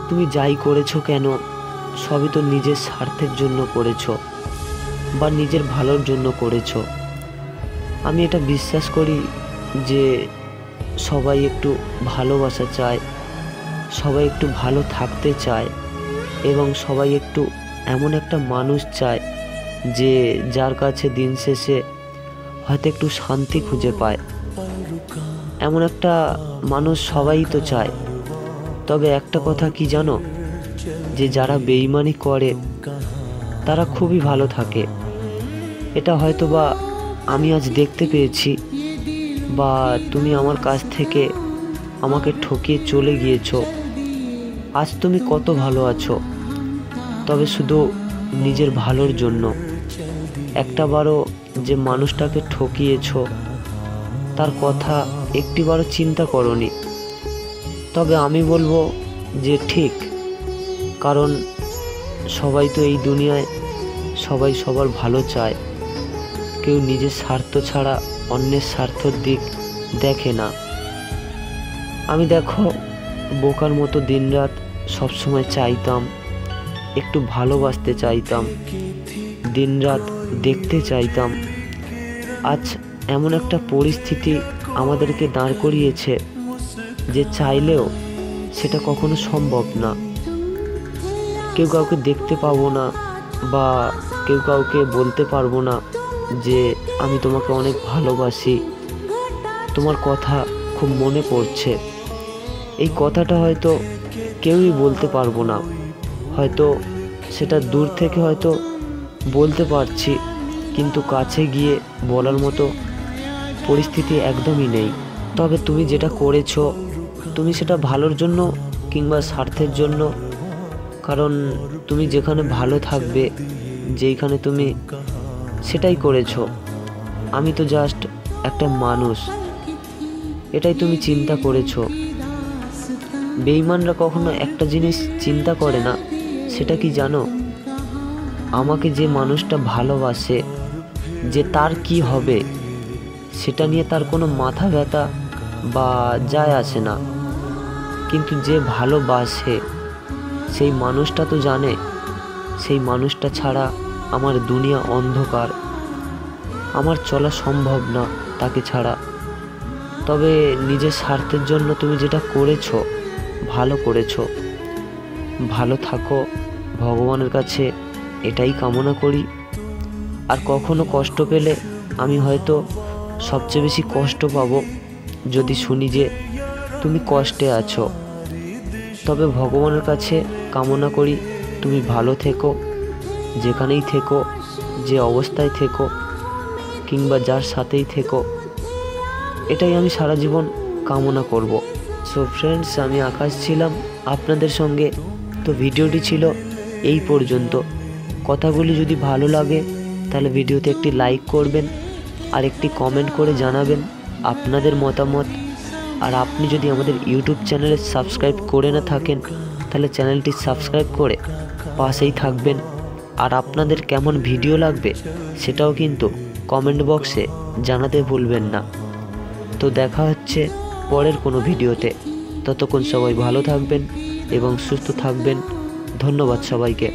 তুমি যাই করেছো কেন সবই তো নিজের স্বার্থের জন্য করেছো বা নিজের ভালোর জন্য করেছো। আমি এটা বিশ্বাস করি যে সবাই একটু ভালোবাসা চায়, সবাই একটু ভালো থাকতে চায় এবং সবাই একটু এমন একটা মানুষ চায় যে যার কাছে দিন শেষে হয়তো একটু শান্তি খুঁজে পায়। এমন একটা মানুষ সবাই তো চায়। তবে একটা কথা কি জানো, যে যারা বেঈমানি করে তারা খুবই ভালো থাকে। এটা হয়তো বা আমি আজ দেখতে পেয়েছি, বা তুমি আমার কাছ থেকে আমাকে ঠকিয়ে চলে গিয়েছো। আজ তুমি কত ভালো আছো, তবে শুধু নিজের ভালোর জন্য। একটাবারও যে মানুষটাকে ঠকিয়েছো তার কথা একটিবারও চিন্তা করনি। তবে আমি বলবো যে ঠিক, কারণ সবাই তো এই দুনিয়ায় সবাই সবার ভালো চায়। কেউ নিজের স্বার্থ ছাড়া অন্যের স্বার্থর দিক দেখে না। আমি দেখো বোকার মতো দিনরাত সবসময় চাইতাম একটু ভালোবাসতে চাইতাম, দিনরাত দেখতে চাইতাম। আজ এমন একটা পরিস্থিতি আমাদেরকে দাঁড় করিয়েছে যে চাইলেও সেটা কখনো সম্ভব না। কেউ কাউকে দেখতে পাবো না, বা কেউ কাউকে বলতে পারবো না যে আমি তোমাকে অনেক ভালোবাসি, তোমার কথা খুব মনে পড়ছে। এই কথাটা হয়তো কেউই বলতে পারবো না। হয়তো সেটা দূর থেকে হয়তো বলতে পারছি, কিন্তু কাছে গিয়ে বলার মতো পরিস্থিতি একদমই নেই। তবে তুমি যেটা করেছো, তুমি সেটা ভালোর জন্য কিংবা স্বার্থের জন্য, কারণ তুমি যেখানে ভালো থাকবে, যেইখানে তুমি সেটাই করেছো। আমি তো জাস্ট একটা মানুষ, এটাই তুমি চিন্তা করেছো। বেঈমানরা কখনো একটা জিনিস চিন্তা করে না, সেটা কি জানো? আমাকে যে মানুষটা ভালোবাসে, যে তার কি হবে সেটা নিয়ে তার কোনো মাথা ব্যথা বা যায় আসে না। কিন্তু যে ভালোবাসে সেই মানুষটা তো জানে সেই মানুষটা ছাড়া আমার দুনিয়া অন্ধকার, আমার চলা সম্ভব না তাকে ছাড়া। তবে নিজের স্বার্থের জন্য তুমি যেটা করেছো ভালো করেছো। ভালো থাকো, ভগবানের কাছে এটাই কামনা করি। আর কখনো কষ্ট পেলে আমি হয়তো সবচেয়ে বেশি কষ্ট পাবো যদি শুনি যে তুমি কষ্টে আছো। তবে ভগবানের কাছে কামনা করি তুমি ভালো থেকো, যেখানেই থেকো, যে অবস্থায় থেকো, কিংবা যার সাথেই থেকো, এটাই আমি সারা জীবন কামনা করব। সো ফ্রেন্ডস, আমি আকাশ ছিলাম আপনাদের সঙ্গে। তো ভিডিওটি ছিল এই পর্যন্ত। কথাগুলি যদি ভালো লাগে তাহলে ভিডিওতে একটি লাইক করবেন আর একটি কমেন্ট করে জানাবেন আপনাদের মতামত। আর আপনি যদি আমাদের ইউটিউব চ্যানেলে সাবস্ক্রাইব করে না থাকেন তাহলে চ্যানেলটি সাবস্ক্রাইব করে পাশেই থাকবেন। আর আপনাদের কেমন ভিডিও লাগবে সেটাও কিন্তু কমেন্ট বক্সে জানাতে ভুলবেন না। তো দেখা হচ্ছে পরের কোনো ভিডিওতে। ততক্ষণ সবাই ভালো থাকবেন এবং সুস্থ থাকবেন। ধন্যবাদ সবাইকে।